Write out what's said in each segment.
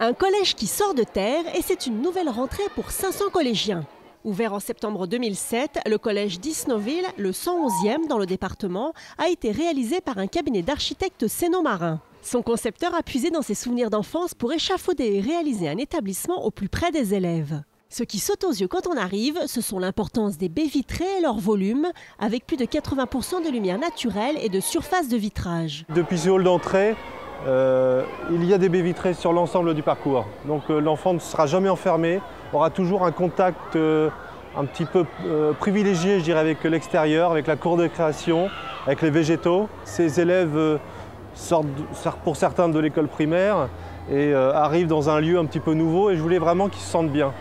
Un collège qui sort de terre et c'est une nouvelle rentrée pour 500 collégiens. Ouvert en septembre 2007, le collège d'Isnoville, le 111e dans le département, a été réalisé par un cabinet d'architectes sénomarins. Son concepteur a puisé dans ses souvenirs d'enfance pour échafauder et réaliser un établissement au plus près des élèves. Ce qui saute aux yeux quand on arrive, ce sont l'importance des baies vitrées et leur volume, avec plus de 80% de lumière naturelle et de surface de vitrage. Depuis ce hall d'entrée, il y a des baies vitrées sur l'ensemble du parcours. Donc l'enfant ne sera jamais enfermé, aura toujours un contact un petit peu privilégié, je dirais, avec l'extérieur, avec la cour de création, avec les végétaux. Ces élèves sortent pour certains de l'école primaire et arrivent dans un lieu un petit peu nouveau et je voulais vraiment qu'ils se sentent bien.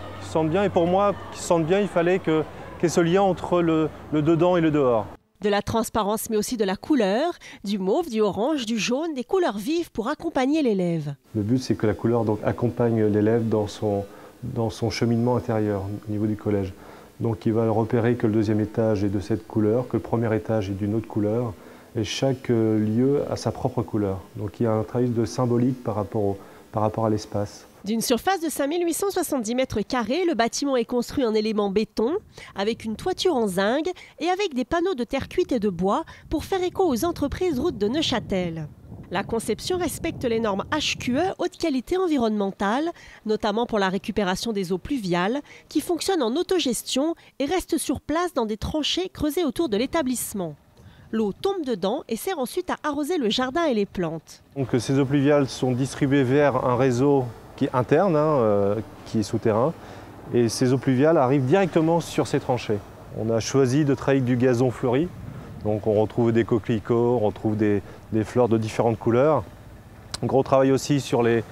Et pour moi, qu'ils se sentent bien, il fallait qu'il y ait ce lien entre le dedans et le dehors. De la transparence, mais aussi de la couleur, du mauve, du orange, du jaune, des couleurs vives pour accompagner l'élève. Le but, c'est que la couleur accompagne l'élève dans son cheminement intérieur au niveau du collège. Donc il va repérer que le deuxième étage est de cette couleur, que le premier étage est d'une autre couleur, et chaque lieu a sa propre couleur. Donc il y a un travail de symbolique par rapport à l'espace. D'une surface de 5870 mètres carrés, le bâtiment est construit en éléments béton, avec une toiture en zinc et avec des panneaux de terre cuite et de bois pour faire écho aux entreprises routes de Neuchâtel. La conception respecte les normes HQE, haute qualité environnementale, notamment pour la récupération des eaux pluviales, qui fonctionnent en autogestion et restent sur place dans des tranchées creusées autour de l'établissement. L'eau tombe dedans et sert ensuite à arroser le jardin et les plantes. Donc, ces eaux pluviales sont distribuées vers un réseau qui est interne, qui est souterrain. Et ces eaux pluviales arrivent directement sur ces tranchées. On a choisi de travailler avec du gazon fleuri. Donc on retrouve des coquelicots, on retrouve des fleurs de différentes couleurs. Donc on travaille aussi sur les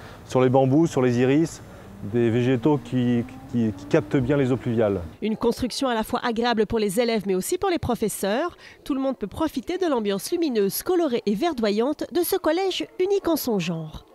bambous, sur les iris, des végétaux qui captent bien les eaux pluviales. Une construction à la fois agréable pour les élèves mais aussi pour les professeurs. Tout le monde peut profiter de l'ambiance lumineuse, colorée et verdoyante de ce collège unique en son genre.